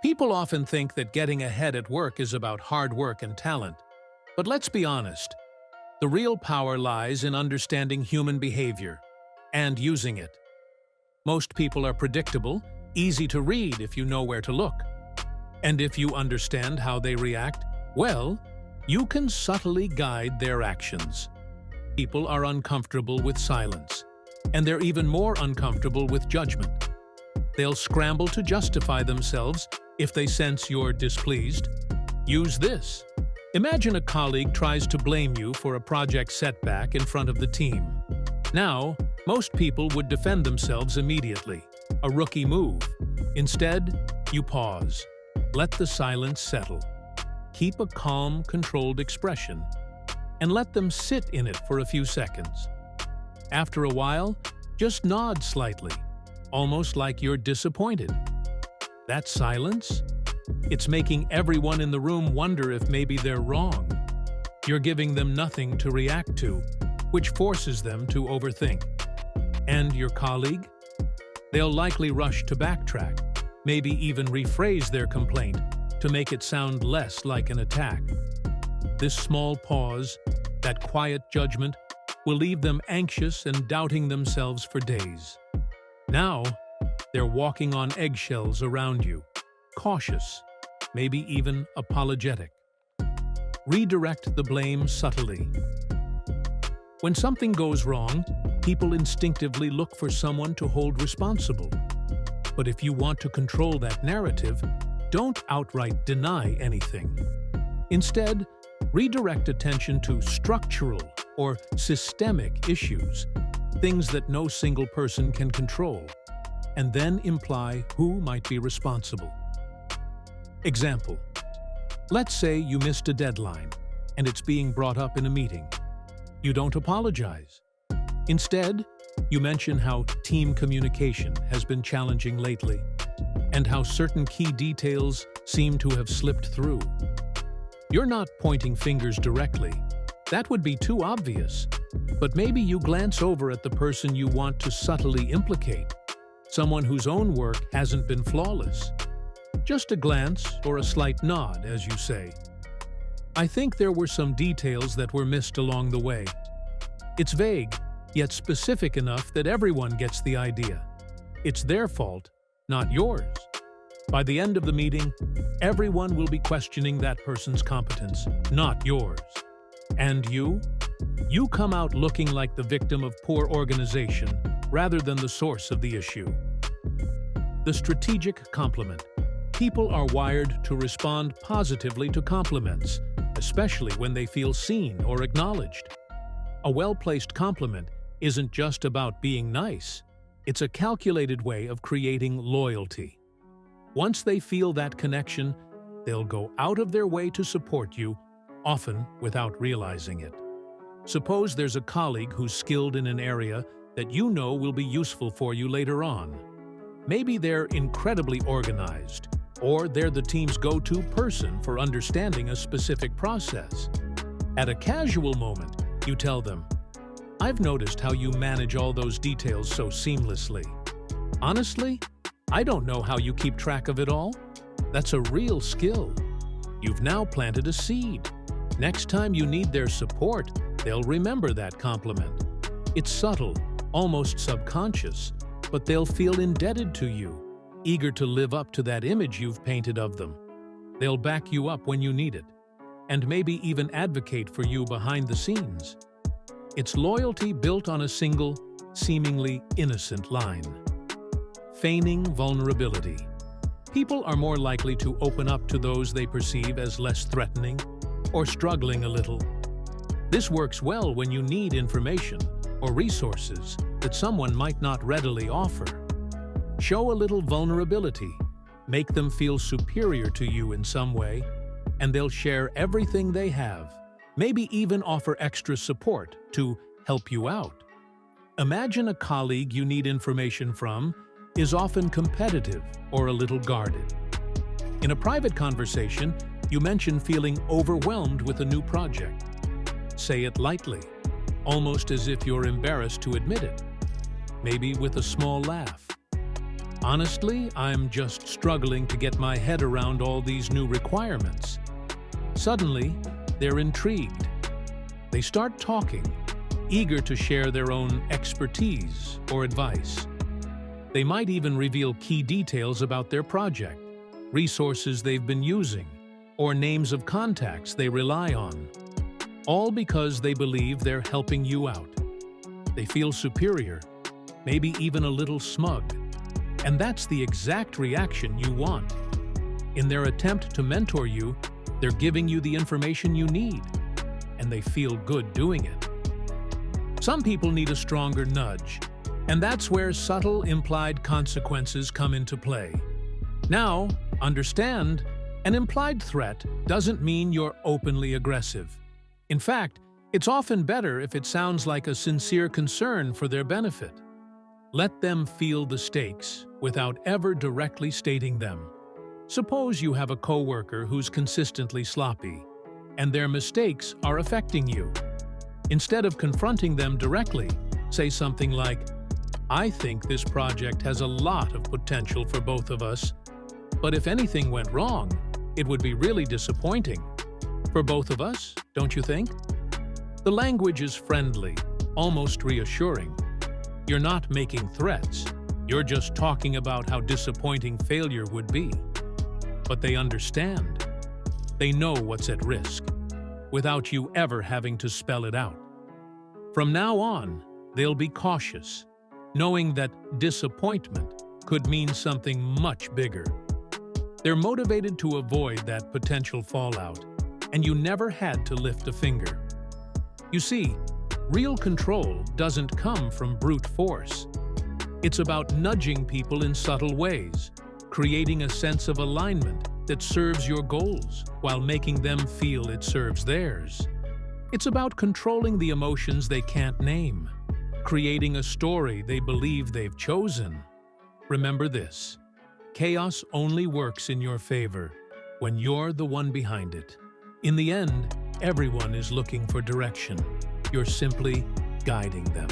People often think that getting ahead at work is about hard work and talent. But let's be honest, the real power lies in understanding human behavior and using it. Most people are predictable, easy to read if you know where to look. And if you understand how they react, well, you can subtly guide their actions. People are uncomfortable with silence, and they're even more uncomfortable with judgment. They'll scramble to justify themselves if they sense you're displeased. Use this. Imagine a colleague tries to blame you for a project setback in front of the team. Now, most people would defend themselves immediately. A rookie move. Instead, you pause. Let the silence settle. Keep a calm, controlled expression, and let them sit in it for a few seconds. After a while, just nod slightly, almost like you're disappointed. That silence? It's making everyone in the room wonder if maybe they're wrong. You're giving them nothing to react to, which forces them to overthink. And your colleague? They'll likely rush to backtrack, maybe even rephrase their complaint to make it sound less like an attack. This small pause, that quiet judgment, will leave them anxious and doubting themselves for days. Now, they're walking on eggshells around you, cautious, maybe even apologetic. Redirect the blame subtly. When something goes wrong, people instinctively look for someone to hold responsible. But if you want to control that narrative, don't outright deny anything. Instead, redirect attention to structural or systemic issues, things that no single person can control, and then imply who might be responsible. Example: let's say you missed a deadline, and it's being brought up in a meeting. You don't apologize. Instead, you mention how team communication has been challenging lately, and how certain key details seem to have slipped through. You're not pointing fingers directly. That would be too obvious. But maybe you glance over at the person you want to subtly implicate, someone whose own work hasn't been flawless. Just a glance or a slight nod, as you say. I think there were some details that were missed along the way. It's vague, yet specific enough that everyone gets the idea. It's their fault, not yours. By the end of the meeting, everyone will be questioning that person's competence, not yours. And you? You come out looking like the victim of poor organization rather than the source of the issue. The strategic compliment. People are wired to respond positively to compliments, especially when they feel seen or acknowledged. A well-placed compliment isn't just about being nice. It's a calculated way of creating loyalty. Once they feel that connection, they'll go out of their way to support you, often without realizing it. Suppose there's a colleague who's skilled in an area that you know will be useful for you later on. Maybe they're incredibly organized, or they're the team's go-to person for understanding a specific process. At a casual moment, you tell them, "I've noticed how you manage all those details so seamlessly. Honestly, I don't know how you keep track of it all. That's a real skill." You've now planted a seed. Next time you need their support, they'll remember that compliment. It's subtle, almost subconscious, but they'll feel indebted to you, eager to live up to that image you've painted of them. They'll back you up when you need it, and maybe even advocate for you behind the scenes. It's loyalty built on a single, seemingly innocent line. Feigning vulnerability. People are more likely to open up to those they perceive as less threatening or struggling a little. This works well when you need information or resources that someone might not readily offer. Show a little vulnerability, make them feel superior to you in some way, and they'll share everything they have, maybe even offer extra support to help you out. Imagine a colleague you need information from is often competitive or a little guarded. In a private conversation, you mention feeling overwhelmed with a new project. Say it lightly, almost as if you're embarrassed to admit it, maybe with a small laugh. Honestly, I'm just struggling to get my head around all these new requirements. Suddenly, they're intrigued. They start talking, eager to share their own expertise or advice. They might even reveal key details about their project, resources they've been using, or names of contacts they rely on. All because they believe they're helping you out. They feel superior, maybe even a little smug. And that's the exact reaction you want. In their attempt to mentor you, they're giving you the information you need, and they feel good doing it. Some people need a stronger nudge, and that's where subtle implied consequences come into play. Now, understand, an implied threat doesn't mean you're openly aggressive. In fact, it's often better if it sounds like a sincere concern for their benefit. Let them feel the stakes without ever directly stating them. Suppose you have a coworker who's consistently sloppy, and their mistakes are affecting you. Instead of confronting them directly, say something like, "I think this project has a lot of potential for both of us, but if anything went wrong, it would be really disappointing. For both of us, don't you think?" The language is friendly, almost reassuring. You're not making threats, you're just talking about how disappointing failure would be. But they understand. They know what's at risk, without you ever having to spell it out. From now on, they'll be cautious, knowing that disappointment could mean something much bigger. They're motivated to avoid that potential fallout, and you never had to lift a finger. You see, real control doesn't come from brute force. It's about nudging people in subtle ways, creating a sense of alignment that serves your goals while making them feel it serves theirs. It's about controlling the emotions they can't name, creating a story they believe they've chosen. Remember this: chaos only works in your favor when you're the one behind it. In the end, everyone is looking for direction. You're simply guiding them.